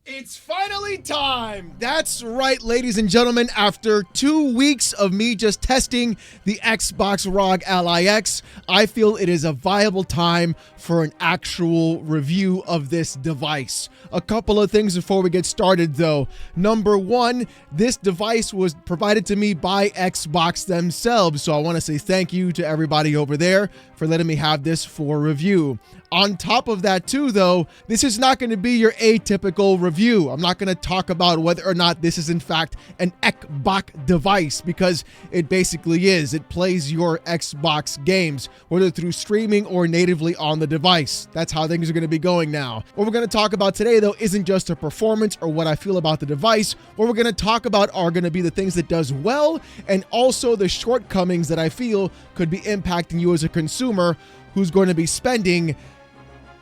It's finally time. That's right, ladies and gentlemen. After 2 weeks of me just testing the Xbox ROG Ally X, I feel it is a viable time for an actual review of this device. A couple of things before we get started, though. Number one, this device was provided to me by Xbox themselves, so I want to say thank you to everybody over there for letting me have this for review. On top of that too, though, this is not going to be your atypical review. I'm not going to talk about whether or not this is in fact an Xbox device, because it basically is. It plays your Xbox games, whether through streaming or natively on the device. That's how things are going to be going now. What we're going to talk about today, though, isn't just a performance or what I feel about the device. What we're going to talk about are going to be the things it does well, and also the shortcomings that I feel could be impacting you as a consumer who's going to be spending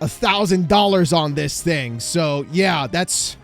$1,000 on this thing. So yeah, that's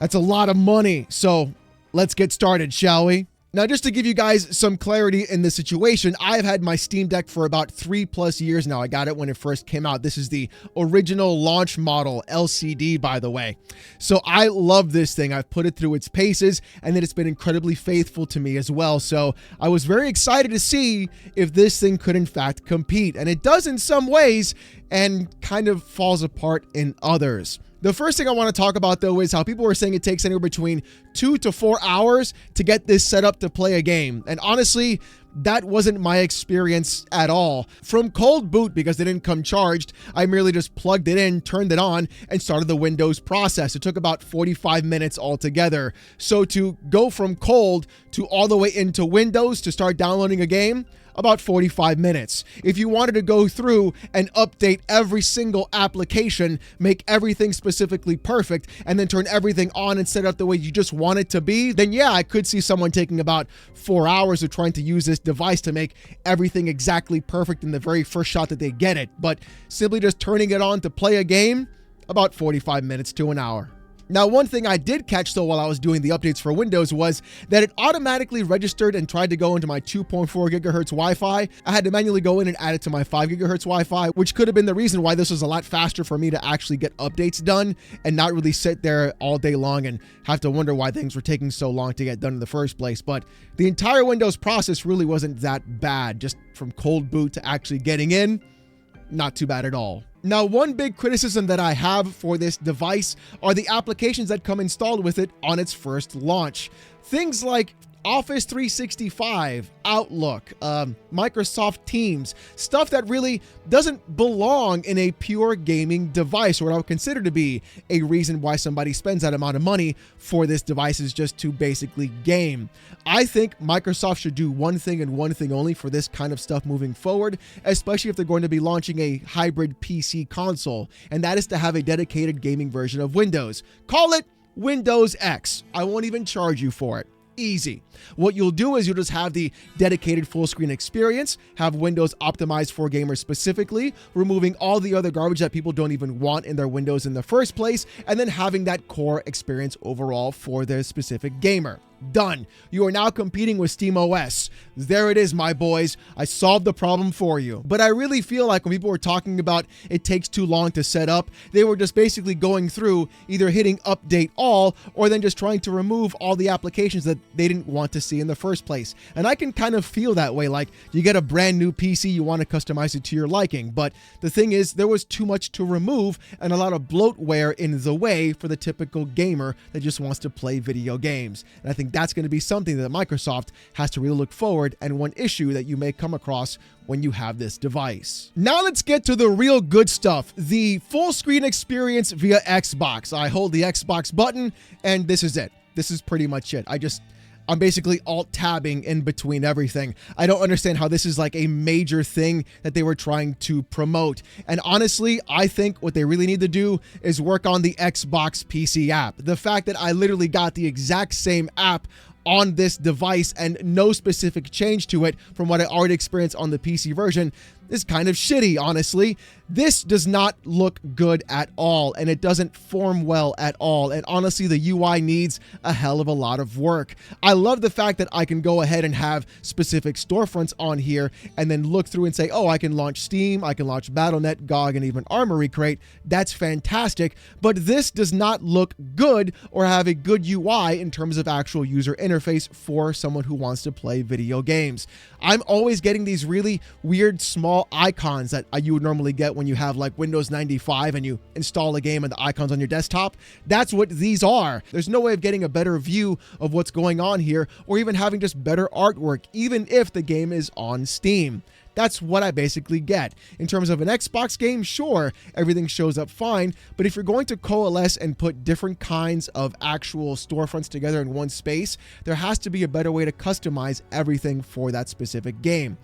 a lot of money. So let's get started, shall we? Now, just to give you guys some clarity in the situation, I've had my Steam Deck for about 3+ years now. I got it when it first came out. This is the original launch model LCD, by the way. So I love this thing. I've put it through its paces, and then it's been incredibly faithful to me as well. So I was very excited to see if this thing could in fact compete. And it does in some ways and kind of falls apart in others. The first thing I want to talk about, though, is how people were saying it takes anywhere between 2 to 4 hours to get this set up to play a game. And honestly, that wasn't my experience at all. From cold boot, because they didn't come charged, I merely just plugged it in, turned it on, and started the Windows process. It took about 45 minutes altogether. So to go from cold to all the way into Windows to start downloading a game, about 45 minutes. If you wanted to go through and update every single application, make everything specifically perfect, and then turn everything on and set up the way you just want it to be, then yeah, I could see someone taking about 4 hours of trying to use this device to make everything exactly perfect in the very first shot that they get it. But simply just turning it on to play a game, about 45 minutes to an hour. Now, one thing I did catch, though, while I was doing the updates for Windows was that it automatically registered and tried to go into my 2.4 gigahertz Wi-Fi. I had to manually go in and add it to my 5 gigahertz Wi-Fi, which could have been the reason why this was a lot faster for me to actually get updates done and not really sit there all day long and have to wonder why things were taking so long to get done in the first place. But the entire Windows process really wasn't that bad, just from cold boot to actually getting in. Not too bad at all. Now, one big criticism that I have for this device are the applications that come installed with it on its first launch. Things like Office 365, Outlook, Microsoft Teams, stuff that really doesn't belong in a pure gaming device, or what I would consider to be a reason why somebody spends that amount of money for this device is just to basically game. I think Microsoft should do one thing and one thing only for this kind of stuff moving forward, especially if they're going to be launching a hybrid PC console, and that is to have a dedicated gaming version of Windows. Call it Windows X. I won't even charge you for it. Easy. What you'll do is you'll just have the dedicated full screen experience, have Windows optimized for gamers specifically, removing all the other garbage that people don't even want in their Windows in the first place, and then having that core experience overall for their specific gamer. Done. You are now competing with SteamOS. There it is, my boys. I solved the problem for you. But I really feel like when people were talking about it takes too long to set up, they were just basically going through either hitting update all or then just trying to remove all the applications that they didn't want to see in the first place. And I can kind of feel that way. Like, you get a brand new PC, you want to customize it to your liking. But the thing is, there was too much to remove and a lot of bloatware in the way for the typical gamer that just wants to play video games. And I think that's going to be something that Microsoft has to really look forward, and one issue that you may come across when you have this device. Now let's get to the real good stuff, the full screen experience via Xbox. I hold the Xbox button and this is it. This is pretty much it. I'm basically alt-tabbing in between everything. I don't understand how this is like a major thing that they were trying to promote. And honestly, I think what they really need to do is work on the Xbox PC app. The fact that I literally got the exact same app on this device and no specific change to it from what I already experienced on the PC version, is kind of shitty, honestly. This does not look good at all, and it doesn't form well at all. And honestly, the UI needs a hell of a lot of work. I love the fact that I can go ahead and have specific storefronts on here and then look through and say, oh, I can launch Steam, I can launch Battle.net, GOG, and even Armory Crate. That's fantastic, but this does not look good or have a good UI in terms of actual user interface for someone who wants to play video games. I'm always getting these really weird small icons that you would normally get when you have like Windows 95 and you install a game and the icons on your desktop. That's what these are. There's no way of getting a better view of what's going on here or even having just better artwork, even if the game is on Steam. That's what I basically get. In terms of an Xbox game, sure, everything shows up fine, but if you're going to coalesce and put different kinds of actual storefronts together in one space, there has to be a better way to customize everything for that specific game.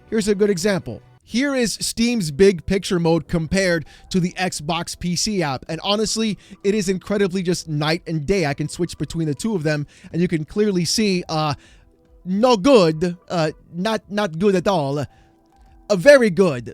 Here's a good example. Here is Steam's big picture mode compared to the Xbox PC app. And honestly, it is incredibly just night and day. I can switch between the two of them and you can clearly see no good, not good at all. Very good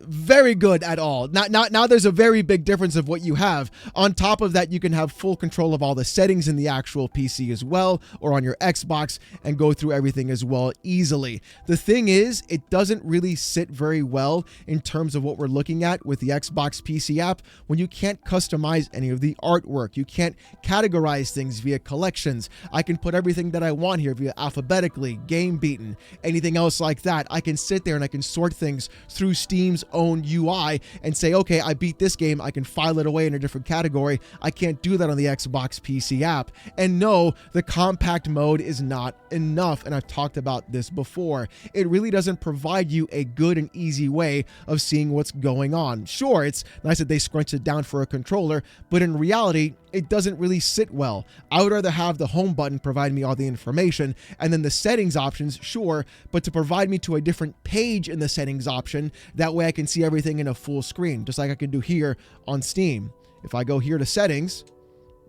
at all. Now there's a very big difference of what you have. On top of that, you can have full control of all the settings in the actual PC as well, or on your Xbox, and go through everything as well easily. The thing is, it doesn't really sit very well in terms of what we're looking at with the Xbox PC app when you can't customize any of the artwork. You can't categorize things via collections. I can put everything that I want here via alphabetically, game beaten, anything else like that. I can sit there and I can sort things through Steam's own UI and say, okay, I beat this game, I can file it away in a different category. I can't do that on the Xbox PC app. And no, the compact mode is not enough, and I've talked about this before. It really doesn't provide you a good and easy way of seeing what's going on. Sure, it's nice that they scrunch it down for a controller, but in reality, it doesn't really sit well. I would rather have the home button provide me all the information, and then the settings options, sure, but to provide me to a different page in the settings option, that way I can see everything in a full screen, just like I can do here on Steam. If I go here to settings,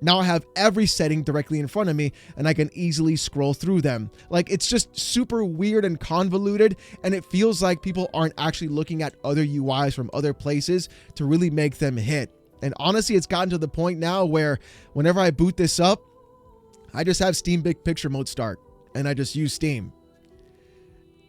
now I have every setting directly in front of me and I can easily scroll through them. Like, it's just super weird and convoluted, and it feels like people aren't actually looking at other UIs from other places to really make them hit. And honestly, it's gotten to the point now where whenever I boot this up, I just have Steam Big Picture mode start and I just use Steam.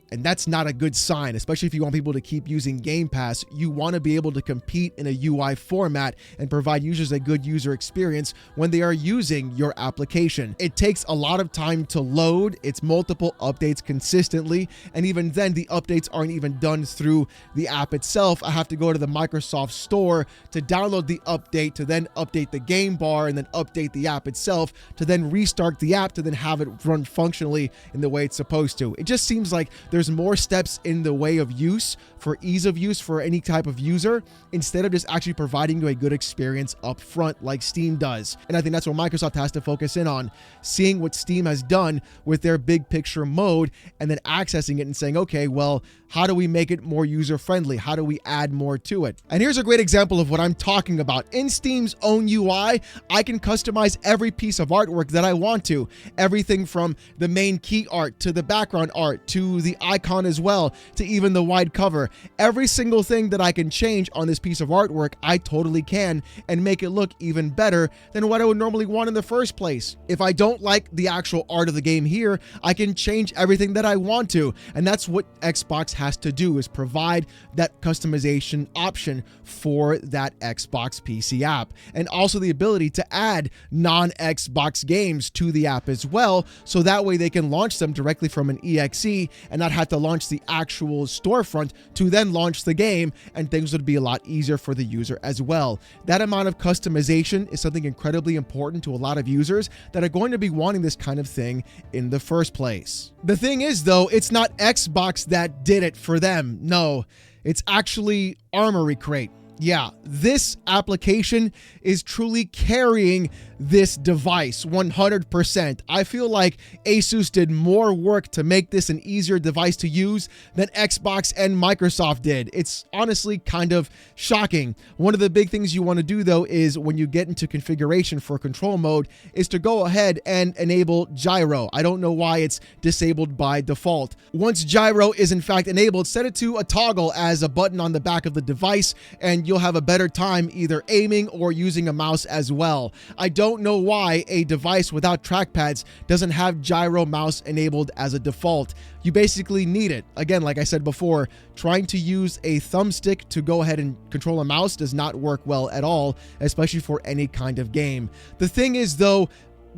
And that's not a good sign, especially if you want people to keep using Game Pass. You want to be able to compete in a UI format and provide users a good user experience when they are using your application. It takes a lot of time to load. It's multiple updates consistently. And even then, the updates aren't even done through the app itself. I have to go to the Microsoft Store to download the update, to then update the game bar, and then update the app itself, to then restart the app, to then have it run functionally in the way it's supposed to. It just seems like there's more steps in the way of use for ease of use for any type of user instead of just actually providing you a good experience up front like Steam does. And I think that's what Microsoft has to focus in on, seeing what Steam has done with their big picture mode and then accessing it and saying, okay, well, how do we make it more user friendly? How do we add more to it? And here's a great example of what I'm talking about. In Steam's own UI, I can customize every piece of artwork that I want to. Everything from the main key art to the background art to the icon as well, to even the wide cover. Every single thing that I can change on this piece of artwork, I totally can, and make it look even better than what I would normally want in the first place. If I don't like the actual art of the game here, I can change everything that I want to. And that's what Xbox has to do, is provide that customization option for that Xbox PC app. And also the ability to add non-Xbox games to the app as well, so that way they can launch them directly from an exe and not have to launch the actual storefront to then launch the game, and things would be a lot easier for the user as well. That amount of customization is something incredibly important to a lot of users that are going to be wanting this kind of thing in the first place. The thing is, though, it's not Xbox that did it for them. No, it's actually Armory Crate. Yeah, this application is truly carrying this device 100%. I feel like Asus did more work to make this an easier device to use than Xbox and Microsoft did. It's honestly kind of shocking. One of the big things you want to do though is when you get into configuration for control mode is to go ahead and enable gyro. I don't know why it's disabled by default. Once gyro is in fact enabled, set it to a toggle as a button on the back of the device and you'll have a better time either aiming or using a mouse as well. I don't know why a device without trackpads doesn't have gyro mouse enabled as a default. You basically need it. Again, like I said before, trying to use a thumbstick to go ahead and control a mouse does not work well at all, especially for any kind of game. The thing is though,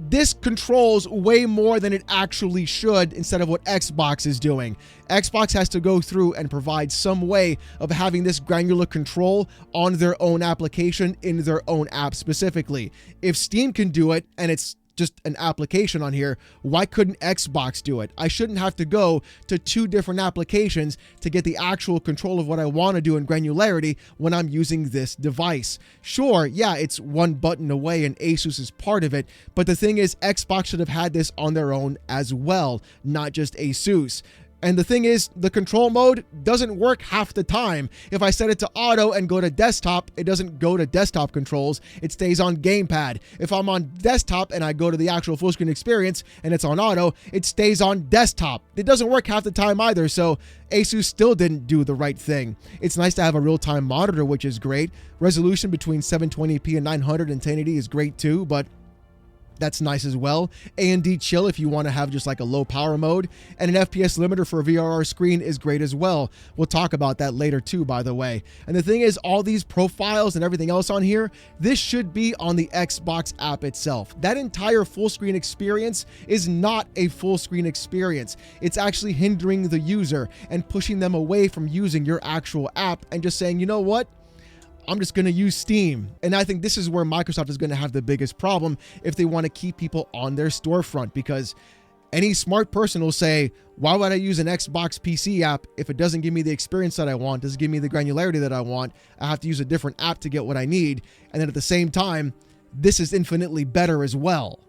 this controls way more than it actually should instead of what Xbox is doing. Xbox has to go through and provide some way of having this granular control on their own application in their own app specifically. If Steam can do it and it's just an application on here, why couldn't Xbox do it? I shouldn't have to go to two different applications to get the actual control of what I want to do in granularity when I'm using this device. Sure, yeah, it's one button away and Asus is part of it, but the thing is Xbox should have had this on their own as well, not just Asus. And the thing is, the control mode doesn't work half the time. If I set it to auto and go to desktop, it doesn't go to desktop controls. It stays on gamepad. If I'm on desktop and I go to the actual full screen experience and it's on auto, it stays on desktop. It doesn't work half the time either, so Asus still didn't do the right thing. It's nice to have a real-time monitor, which is great. Resolution between 720p and 900 and 1080 is great too, but that's nice as well. AMD chill if you want to have just like a low power mode, and an FPS limiter for a VRR screen is great as well. We'll talk about that later too, by the way. And the thing is, all these profiles and everything else on here, this should be on the Xbox app itself. That entire full screen experience is not a full screen experience. It's actually hindering the user and pushing them away from using your actual app and just saying, you know what? I'm just going to use Steam. And I think this is where Microsoft is going to have the biggest problem if they want to keep people on their storefront, because any smart person will say, why would I use an Xbox PC app if it doesn't give me the experience that I want, doesn't give me the granularity that I want? I have to use a different app to get what I need. And then at the same time, this is infinitely better as well.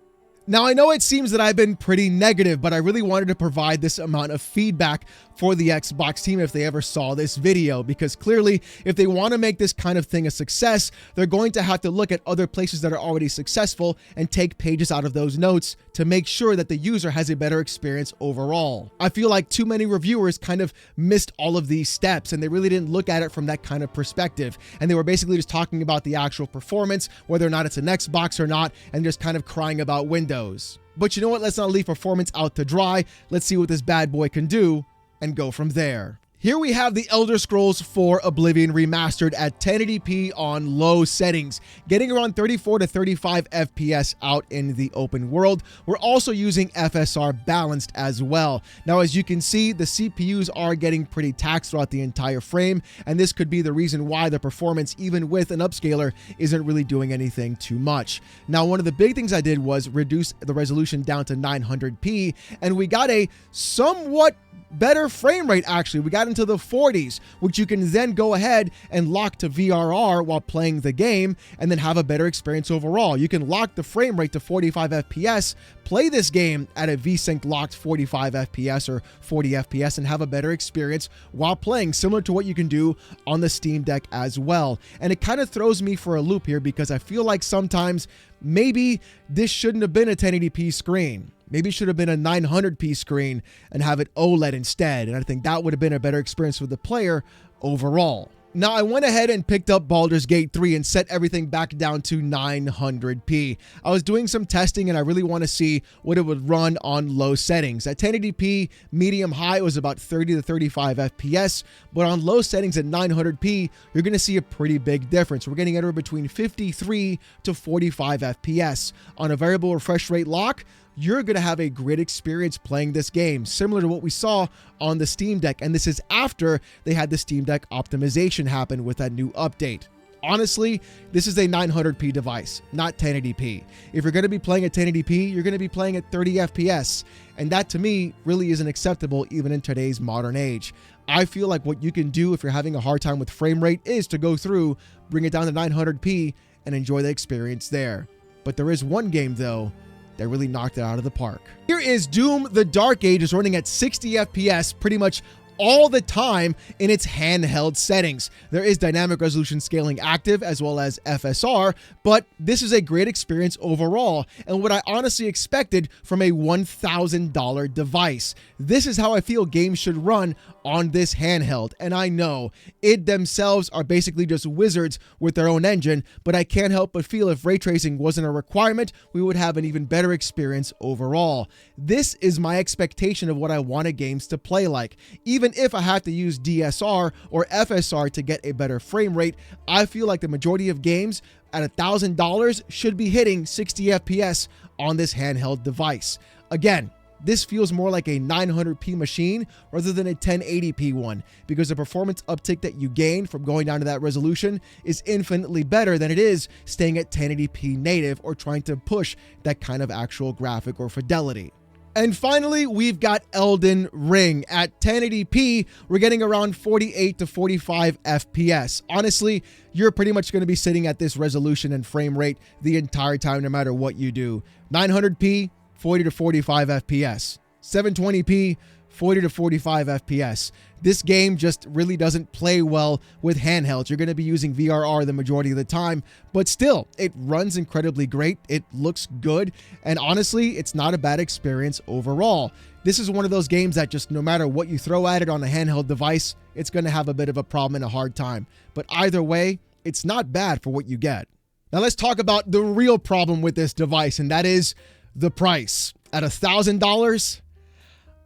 Now, I know it seems that I've been pretty negative, but I really wanted to provide this amount of feedback for the Xbox team if they ever saw this video, because clearly, if they want to make this kind of thing a success, they're going to have to look at other places that are already successful and take pages out of those notes to make sure that the user has a better experience overall. I feel like too many reviewers kind of missed all of these steps, and they really didn't look at it from that kind of perspective. And they were basically just talking about the actual performance, whether or not it's an Xbox or not, and just kind of crying about Windows. But you know what? Let's not leave performance out to dry. Let's see what this bad boy can do and go from there. Here we have the Elder Scrolls 4 Oblivion Remastered at 1080p on low settings, getting around 34 to 35 FPS out in the open world. We're also using FSR balanced as well. Now, as you can see, the CPUs are getting pretty taxed throughout the entire frame, and this could be the reason why the performance, even with an upscaler, isn't really doing anything too much. Now, one of the big things I did was reduce the resolution down to 900p, and we got a somewhat better frame rate. Actually, we got into the 40s, which you can then go ahead and lock to VRR while playing the game and then have a better experience overall. You can lock the frame rate to 45 FPS, play this game at a VSync locked 45 FPS or 40 FPS and have a better experience while playing, similar to what you can do on the Steam Deck as well. And it kind of throws me for a loop here because I feel like sometimes maybe this shouldn't have been a 1080p screen. Maybe it should have been a 900p screen and have it OLED instead. And I think that would have been a better experience for the player overall. Now, I went ahead and picked up Baldur's Gate 3 and set everything back down to 900p. I was doing some testing and I really want to see what it would run on low settings. At 1080p, medium high, it was about 30 to 35 FPS, but on low settings at 900p, you're going to see a pretty big difference. We're getting anywhere between 53 to 45 FPS. On a variable refresh rate lock, you're going to have a great experience playing this game, similar to what we saw on the Steam Deck. And this is after they had the Steam Deck optimization happen with that new update. Honestly, this is a 900p device, not 1080p. If you're going to be playing at 1080p, you're going to be playing at 30 FPS. And that to me really isn't acceptable even in today's modern age. I feel like what you can do if you're having a hard time with frame rate is to go through, bring it down to 900p, and enjoy the experience there. But there is one game though that really knocked it out of the park. Here is Doom: The Dark Ages running at 60 FPS pretty much all the time in its handheld settings. There is dynamic resolution scaling active as well as FSR, but this is a great experience overall and what I honestly expected from a $1,000 device. This is how I feel games should run on this handheld, and I know id themselves are basically just wizards with their own engine, but I can't help but feel if ray tracing wasn't a requirement, we would have an even better experience overall. This is my expectation of what I wanted games to play like. Even if I have to use DSR or FSR to get a better frame rate, I feel like the majority of games at $1,000 should be hitting 60 FPS on this handheld device. Again, this feels more like a 900p machine rather than a 1080p one because the performance uptick that you gain from going down to that resolution is infinitely better than it is staying at 1080p native or trying to push that kind of actual graphic or fidelity. And finally, we've got Elden Ring. At 1080p, we're getting around 48 to 45 FPS. Honestly, you're pretty much going to be sitting at this resolution and frame rate the entire time, no matter what you do. 900p, 40 to 45 FPS. 720p, 40 to 45 FPS. This game just really doesn't play well with handhelds. You're going to be using VRR the majority of the time, but still, it runs incredibly great. It looks good, and honestly, it's not a bad experience overall. This is one of those games that just no matter what you throw at it on a handheld device, it's going to have a bit of a problem and a hard time. But either way, it's not bad for what you get. Now let's talk about the real problem with this device, and that is the price. At $1,000,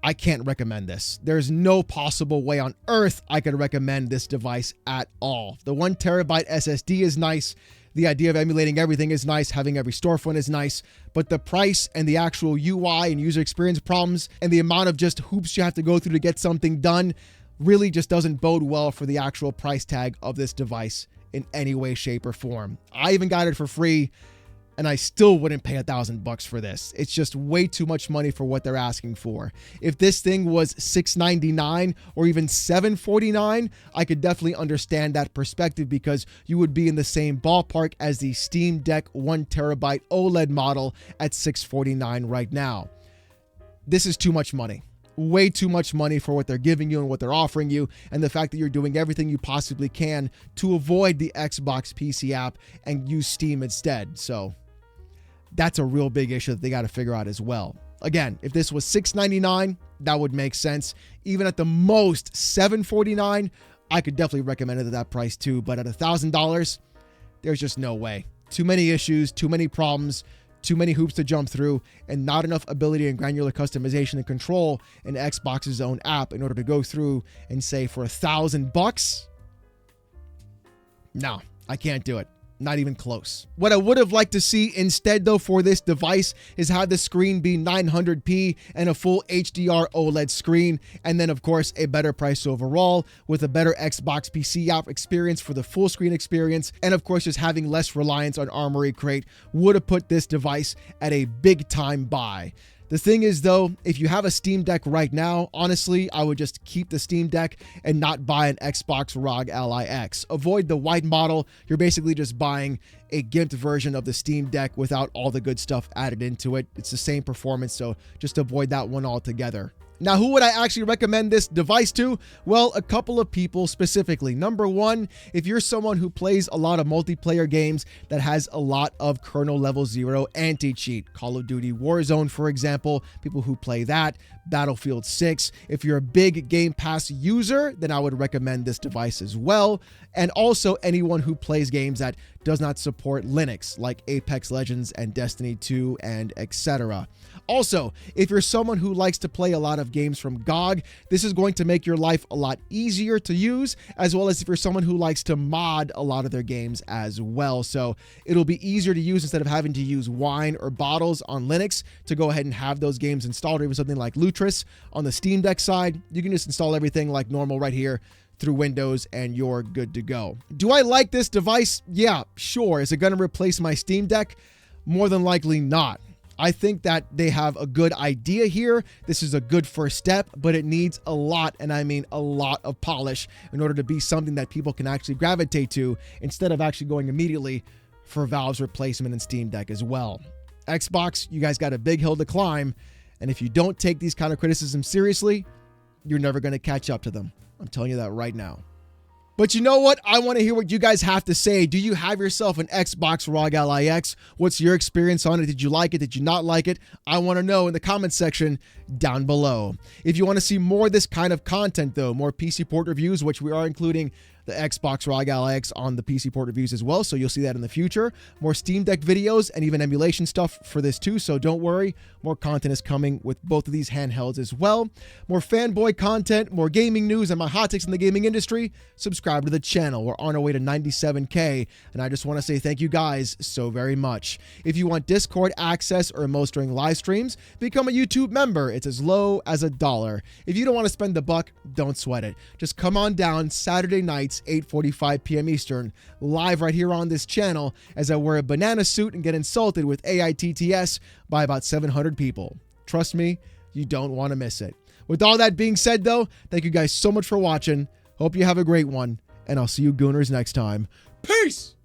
I can't recommend this. There's no possible way on earth I could recommend this device at all. The 1 terabyte SSD is nice. The idea of emulating everything is nice. Having every storefront is nice. But the price and the actual UI and user experience problems and the amount of just hoops you have to go through to get something done really just doesn't bode well for the actual price tag of this device in any way, shape, or form. I even got it for free, and I still wouldn't pay $1,000 for this. It's just way too much money for what they're asking for. If this thing was $699 or even $749, I could definitely understand that perspective because you would be in the same ballpark as the Steam Deck 1 terabyte OLED model at $649 right now. This is too much money. Way too much money for what they're giving you and what they're offering you, and the fact that you're doing everything you possibly can to avoid the Xbox PC app and use Steam instead. So that's a real big issue that they got to figure out as well. Again, if this was $699, that would make sense. Even at the most $749, I could definitely recommend it at that price too. But at $1,000, there's just no way. Too many issues, too many problems, too many hoops to jump through, and not enough ability and granular customization and control in Xbox's own app in order to go through and say for $1,000, no, I can't do it. Not even close. What I would have liked to see instead though for this device is have the screen be 900p and a full HDR OLED screen, and then of course a better price overall with a better Xbox PC app experience for the full screen experience, and of course just having less reliance on Armory Crate would have put this device at a big time buy. The thing is though, if you have a Steam Deck right now, honestly, I would just keep the Steam Deck and not buy an Xbox ROG Ally X. Avoid the white model. You're basically just buying a gimped version of the Steam Deck without all the good stuff added into it. It's the same performance, so just avoid that one altogether. Now, who would I actually recommend this device to? Well, a couple of people specifically. Number one, if you're someone who plays a lot of multiplayer games that has a lot of kernel level 0 anti-cheat, Call of Duty Warzone, for example, people who play that, Battlefield 6. If you're a big Game Pass user, then I would recommend this device as well. And also anyone who plays games that does not support Linux, like Apex Legends and Destiny 2 and etc. Also, if you're someone who likes to play a lot of games from GOG, this is going to make your life a lot easier to use, as well as if you're someone who likes to mod a lot of their games as well. So it'll be easier to use instead of having to use Wine or Bottles on Linux to go ahead and have those games installed, or even something like Lutris on the Steam Deck side. You can just install everything like normal right here. through Windows and you're good to go. Do I like this device? Yeah, sure. Is it going to replace my Steam Deck? More than likely not. I think that they have a good idea here. This is a good first step, but it needs a lot, and I mean a lot of polish in order to be something that people can actually gravitate to instead of actually going immediately for Valve's replacement in Steam Deck as well. Xbox, you guys got a big hill to climb, and if you don't take these kind of criticisms seriously, you're never going to catch up to them. I'm telling you that right now. But you know what? I want to hear what you guys have to say. Do you have yourself an Xbox ROG Ally X? What's your experience on it? Did you like it? Did you not like it? I want to know in the comment section down below. If you want to see more of this kind of content, though, more PC port reviews, which we are including the Xbox ROG Ally X on the PC port reviews as well, so you'll see that in the future. More Steam Deck videos and even emulation stuff for this too, so don't worry. More content is coming with both of these handhelds as well. More fanboy content, more gaming news, and my hot takes in the gaming industry. Subscribe to the channel. We're on our way to 97K, and I just want to say thank you guys so very much. If you want Discord access or emotes during live streams, become a YouTube member. It's as low as $1. If you don't want to spend the buck, don't sweat it. Just come on down Saturday nights, 8:45 p.m. Eastern, live right here on this channel as I wear a banana suit and get insulted with AITTS by about 700 people. Trust me, you don't want to miss it. With all that being said, though, thank you guys so much for watching. Hope you have a great one, and I'll see you gooners next time. Peace!